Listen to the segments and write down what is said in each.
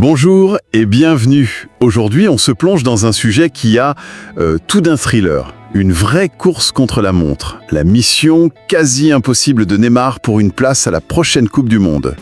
Bonjour et bienvenue. Aujourd'hui, on se plonge dans un sujet qui a tout d'un thriller. Une vraie course contre la montre. La mission quasi impossible de Neymar pour une place à la prochaine Coupe du Monde.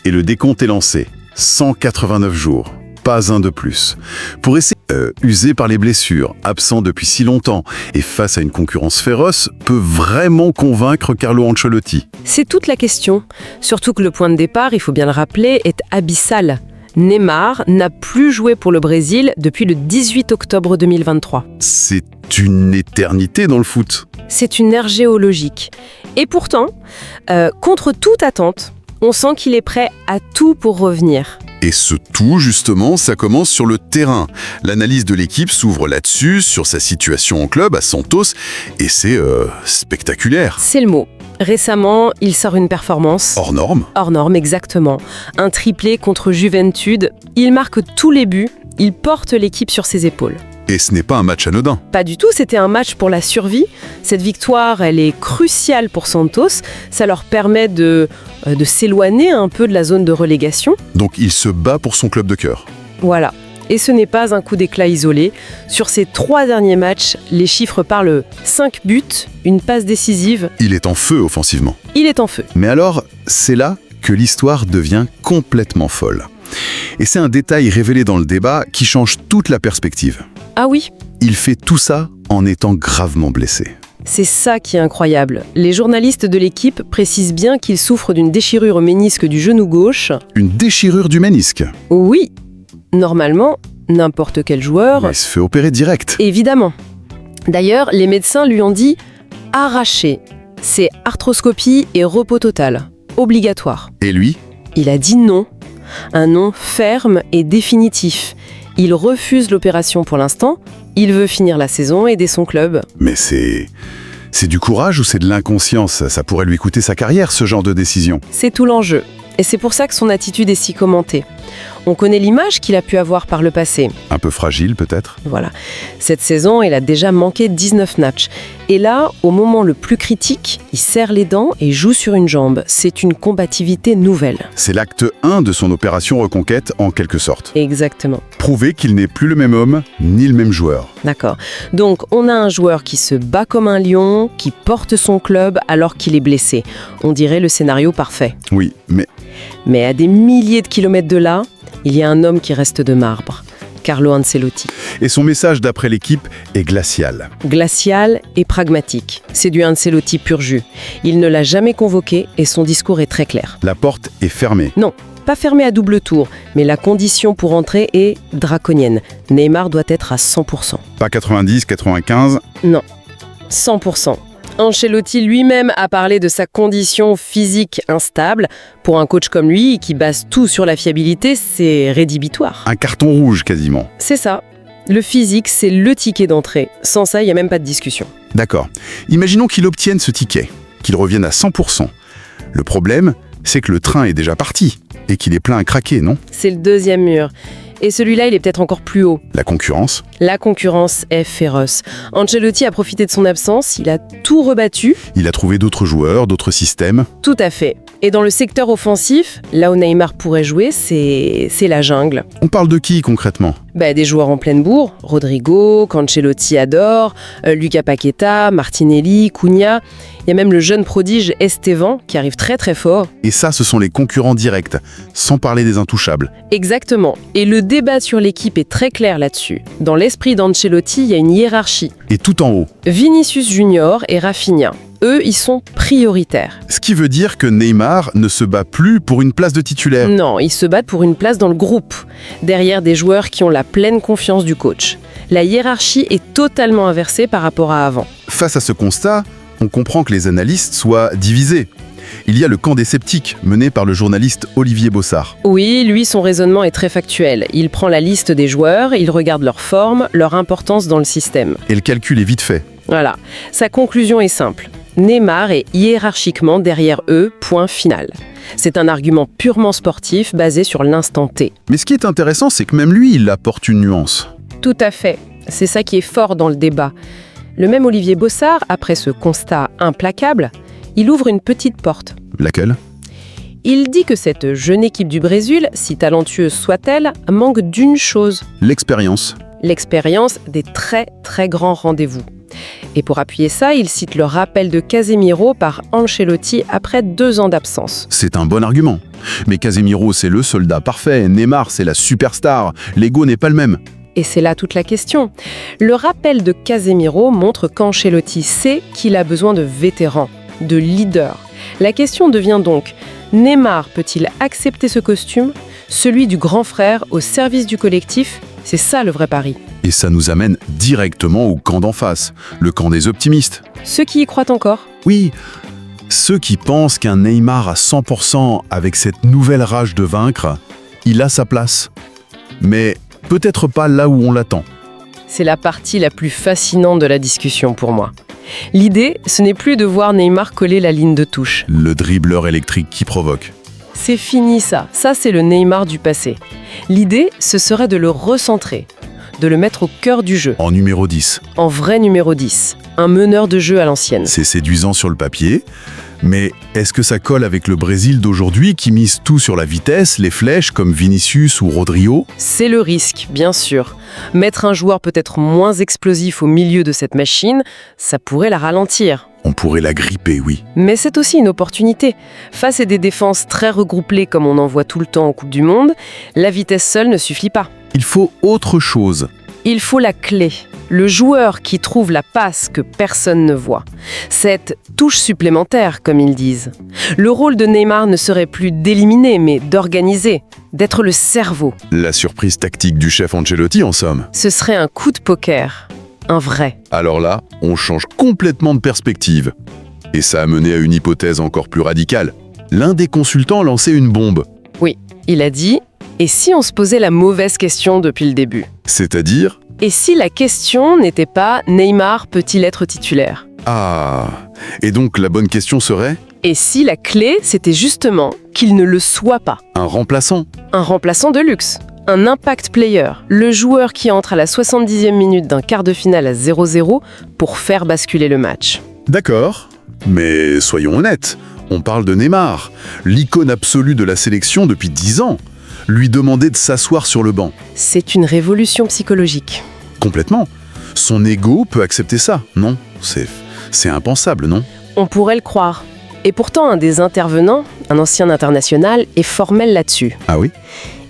Et le décompte est lancé. 189 jours. Pas un de plus. Pour essayer, usé par les blessures, absent depuis si longtemps et face à une concurrence féroce, peut vraiment convaincre Carlo Ancelotti. C'est toute la question. Surtout que le point de départ, il faut bien le rappeler, est abyssal. Neymar n'a plus joué pour le Brésil depuis le 18 octobre 2023. C'est une éternité dans le foot. C'est une ère géologique. Et pourtant, contre toute attente, on sent qu'il est prêt à tout pour revenir. Et ce tout, justement, ça commence sur le terrain. L'analyse de l'équipe s'ouvre là-dessus, sur sa situation en club, à Santos, et c'est spectaculaire. C'est le mot. Récemment, il sort une performance. Hors norme. Hors norme, exactement. Un triplé contre Juventude. Il marque tous les buts. Il porte l'équipe sur ses épaules. Et ce n'est pas un match anodin. Pas du tout, c'était un match pour la survie. Cette victoire, elle est cruciale pour Santos. Ça leur permet de s'éloigner un peu de la zone de relégation. Donc il se bat pour son club de cœur. Voilà. Et ce n'est pas un coup d'éclat isolé. Sur ces 3 derniers matchs, les chiffres parlent 5 buts, une passe décisive. Il est en feu offensivement. Il est en feu. Mais alors, c'est là que l'histoire devient complètement folle. Et c'est un détail révélé dans le débat qui change toute la perspective. Ah oui, Il fait tout ça en étant gravement blessé. c'est ça qui est incroyable. Les journalistes de l'équipe précisent bien qu'il souffre d'une déchirure au ménisque du genou gauche. Une déchirure du ménisque. Oui, normalement, n'importe quel joueur, Il se fait opérer direct. évidemment. D'ailleurs, les médecins lui ont dit « arraché ». C'est arthroscopie et repos total, obligatoire. Et lui, Il a dit non, un non ferme et définitif. Il refuse l'opération pour l'instant, il veut finir la saison et aider son club. mais c'est du courage ou c'est de l'inconscience? Ça pourrait lui coûter sa carrière, ce genre de décision. C'est tout l'enjeu. Et c'est pour ça que son attitude est si commentée. On connaît l'image qu'il a pu avoir par le passé. Un peu fragile peut-être. Voilà. Cette saison, il a déjà manqué 19 matchs. Et là, au moment le plus critique, il serre les dents et joue sur une jambe. C'est une combativité nouvelle. C'est l'acte 1 de son opération reconquête en quelque sorte. Exactement. Prouver qu'il n'est plus le même homme, ni le même joueur. D'accord. Donc, on a un joueur qui se bat comme un lion, qui porte son club alors qu'il est blessé. On dirait le scénario parfait. Oui, Mais à des milliers de kilomètres de là, il y a un homme qui reste de marbre. Carlo Ancelotti. et son message d'après l'équipe est glacial. Glacial et pragmatique. C'est du Ancelotti pur jus. Il ne l'a jamais convoqué et son discours est très clair. La porte est fermée. Non, pas fermé à double tour, mais la condition pour entrer est draconienne. Neymar doit être à 100%. Pas 90, 95. Non, 100%. Ancelotti lui-même a parlé de sa condition physique instable. Pour un coach comme lui, qui base tout sur la fiabilité, c'est rédhibitoire. Un carton rouge quasiment. C'est ça. Le physique, c'est le ticket d'entrée. Sans ça, il n'y a même pas de discussion. D'accord. Imaginons qu'il obtienne ce ticket, qu'il revienne à 100%. Le problème, c'est que le train est déjà parti et qu'il est plein à craquer, non? C'est le deuxième mur. Et celui-là, il est peut-être encore plus haut. La concurrence. La concurrence est féroce. Ancelotti a profité de son absence, il a tout rebattu. Il a trouvé d'autres joueurs, d'autres systèmes. Tout à fait. Et dans le secteur offensif, là où Neymar pourrait jouer, c'est la jungle. On parle de qui concrètement? Des joueurs en pleine bourre, Rodrigo, qu'Ancelotti adore, Lucas Paqueta, Martinelli, Cunha. Il y a même le jeune prodige Esteban qui arrive très très fort. Et ça, ce sont les concurrents directs, sans parler des intouchables. Exactement. Et le débat sur l'équipe est très clair là-dessus. Dans l'esprit d'Ancelotti, il y a une hiérarchie. Et tout en haut. Vinicius Junior et Rafinha. Eux, ils sont prioritaires. Ce qui veut dire que Neymar ne se bat plus pour une place de titulaire. Non, ils se battent pour une place dans le groupe, derrière des joueurs qui ont la pleine confiance du coach. La hiérarchie est totalement inversée par rapport à avant. Face à ce constat, on comprend que les analystes soient divisés. Il y a le camp des sceptiques, mené par le journaliste Olivier Bossard. Oui, lui, son raisonnement est très factuel. Il prend la liste des joueurs, il regarde leur forme, leur importance dans le système. Et le calcul est vite fait. Voilà. Sa conclusion est simple. Neymar est hiérarchiquement derrière eux, point final. C'est un argument purement sportif basé sur l'instant T. Mais ce qui est intéressant, c'est que même lui, il apporte une nuance. Tout à fait. C'est ça qui est fort dans le débat. Le même Olivier Bossard, après ce constat implacable, il ouvre une petite porte. Laquelle? Il dit que cette jeune équipe du Brésil, si talentueuse soit-elle, manque d'une chose, L'expérience. l'expérience des très très grands rendez-vous. Et pour appuyer ça, il cite le rappel de Casemiro par Ancelotti après 2 ans d'absence. C'est un bon argument. Mais Casemiro, c'est le soldat parfait. Neymar, c'est la superstar. L'ego n'est pas le même. Et c'est là toute la question. Le rappel de Casemiro montre qu'Ancelotti sait qu'il a besoin de vétérans, de leaders. La question devient donc, Neymar peut-il accepter ce costume, celui du grand frère au service du collectif? C'est ça le vrai pari. Et ça nous amène directement au camp d'en face, le camp des optimistes. Ceux qui y croient encore? Oui, ceux qui pensent qu'un Neymar à 100% avec cette nouvelle rage de vaincre, il a sa place. Mais peut-être pas là où on l'attend. C'est la partie la plus fascinante de la discussion pour moi. L'idée, ce n'est plus de voir Neymar coller la ligne de touche. Le dribbleur électrique qui provoque. C'est fini ça. Ça, c'est le Neymar du passé. L'idée, ce serait de le recentrer, de le mettre au cœur du jeu, En numéro 10. en vrai numéro 10, un meneur de jeu à l'ancienne. C'est séduisant sur le papier, mais est-ce que ça colle avec le Brésil d'aujourd'hui qui mise tout sur la vitesse, les flèches comme Vinicius ou Rodrigo? C'est le risque, bien sûr. Mettre un joueur peut-être moins explosif au milieu de cette machine, ça pourrait la ralentir. On pourrait la gripper, oui. Mais c'est aussi une opportunité. Face à des défenses très regroupées comme on en voit tout le temps en Coupe du Monde, la vitesse seule ne suffit pas. Il faut autre chose. Il faut la clé, le joueur qui trouve la passe que personne ne voit. Cette touche supplémentaire, comme ils disent. Le rôle de Neymar ne serait plus d'éliminer, mais d'organiser, d'être le cerveau. La surprise tactique du chef Ancelotti, en somme. Ce serait un coup de poker, un vrai. Alors là, on change complètement de perspective. Et ça a mené à une hypothèse encore plus radicale. L'un des consultants lançait une bombe. Oui, il a dit « Et si on se posait la mauvaise question depuis le début ?» C'est-à-dire... Et si la question n'était pas « Neymar peut-il être titulaire ?» Ah... Et donc la bonne question serait... Et si la clé, c'était justement qu'il ne le soit pas? Un remplaçant. Un remplaçant de luxe, un impact player, le joueur qui entre à la 70e minute d'un quart de finale à 0-0 pour faire basculer le match. D'accord. Mais soyons honnêtes, on parle de Neymar, l'icône absolue de la sélection depuis 10 ans. Lui demander de s'asseoir sur le banc. C'est une révolution psychologique. Complètement. Son ego peut accepter ça, non? C'est impensable, non? On pourrait le croire. Et pourtant, un des intervenants, un ancien international, est formel là-dessus. Ah oui?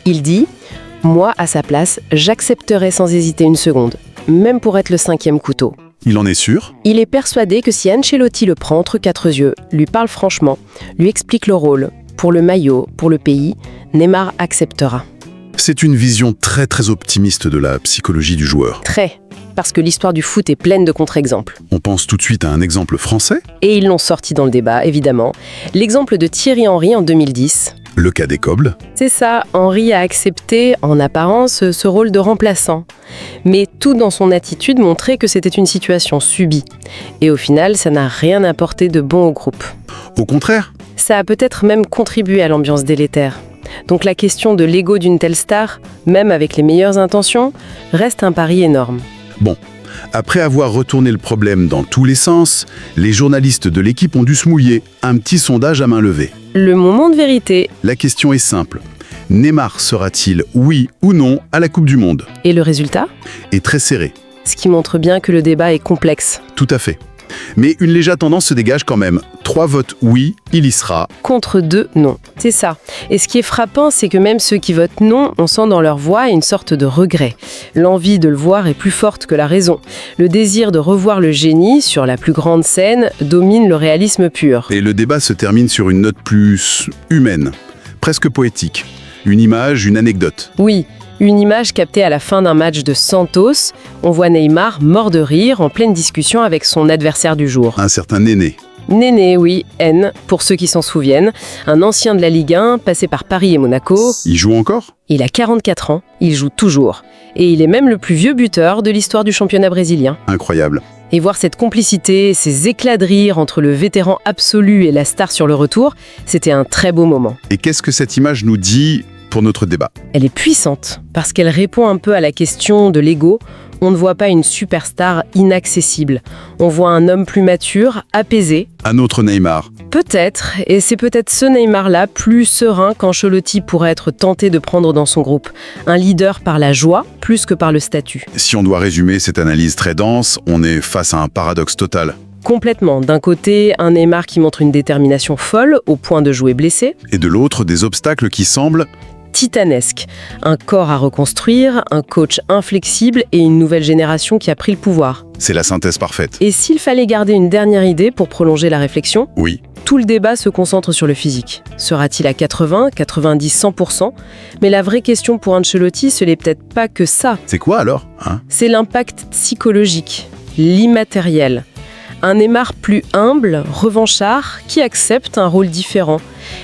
Il dit « Moi, à sa place, j'accepterais sans hésiter une seconde, même pour être le 5e couteau. » Il en est sûr? Il est persuadé que si Ancelotti le prend entre 4 yeux, lui parle franchement, lui explique le rôle, pour le maillot, pour le pays, Neymar acceptera. C'est une vision très très optimiste de la psychologie du joueur. Très, parce que l'histoire du foot est pleine de contre-exemples. On pense tout de suite à un exemple français, Et ils l'ont sorti dans le débat, évidemment. L'exemple de Thierry Henry en 2010. le cas des Cobles. C'est ça, Henry a accepté, en apparence, ce rôle de remplaçant. Mais tout dans son attitude montrait que c'était une situation subie. Et au final, ça n'a rien apporté de bon au groupe. Au contraire, Ça a peut-être même contribué à l'ambiance délétère. Donc la question de l'ego d'une telle star, même avec les meilleures intentions, reste un pari énorme. bon, après avoir retourné le problème dans tous les sens, les journalistes de l'équipe ont dû se mouiller, un petit sondage à main levée. Le moment de vérité La question est simple. Neymar sera-t-il oui ou non à la Coupe du Monde? et le résultat, Et très serré, ce qui montre bien que le débat est complexe. tout à fait. Mais une légère tendance se dégage quand même. 3 votes oui, il y sera. Contre 2 non. C'est ça. Et ce qui est frappant, c'est que même ceux qui votent non, on sent dans leur voix une sorte de regret. L'envie de le voir est plus forte que la raison. Le désir de revoir le génie sur la plus grande scène domine le réalisme pur. Et le débat se termine sur une note plus humaine, presque poétique. Une image, une anecdote. Oui, une image captée à la fin d'un match de Santos. On voit Neymar mort de rire en pleine discussion avec son adversaire du jour. Un certain Néné. Néné, oui, N, pour ceux qui s'en souviennent. Un ancien de la Ligue 1, passé par Paris et Monaco. Il joue encore? Il a 44 ans, il joue toujours. Et il est même le plus vieux buteur de l'histoire du championnat brésilien. Incroyable. Et voir cette complicité, ces éclats de rire entre le vétéran absolu et la star sur le retour, c'était un très beau moment. Et qu'est-ce que cette image nous dit pour notre débat. Elle est puissante parce qu'elle répond un peu à la question de l'ego. On ne voit pas une superstar inaccessible. On voit un homme plus mature, apaisé. Un autre Neymar. Peut-être, et c'est peut-être ce Neymar-là, plus serein qu'Ancelotti pourrait être tenté de prendre dans son groupe. Un leader par la joie, plus que par le statut. Si on doit résumer cette analyse très dense, on est face à un paradoxe total. Complètement. D'un côté, un Neymar qui montre une détermination folle, au point de jouer blessé. Et de l'autre, des obstacles qui semblent Titanesque. Un corps à reconstruire, un coach inflexible et une nouvelle génération qui a pris le pouvoir. C'est la synthèse parfaite. Et s'il fallait garder une dernière idée pour prolonger la réflexion, Oui. tout le débat se concentre sur le physique. Sera-t-il à 80, 90, 100%? Mais la vraie question pour Ancelotti, ce n'est peut-être pas que ça. C'est quoi alors, hein? C'est l'impact psychologique, l'immatériel. Un Neymar plus humble, revanchard, qui accepte un rôle différent.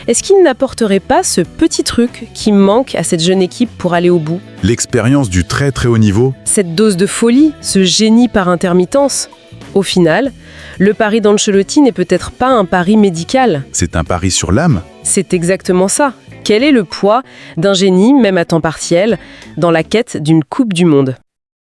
Est-ce qu'il n'apporterait pas ce petit truc qui manque à cette jeune équipe pour aller au bout? L'expérience du très très haut niveau. Cette dose de folie, ce génie par intermittence? Au final, le pari d'Ancelotti n'est peut-être pas un pari médical. C'est un pari sur l'âme. C'est exactement ça. Quel est le poids d'un génie, même à temps partiel, dans la quête d'une Coupe du Monde ?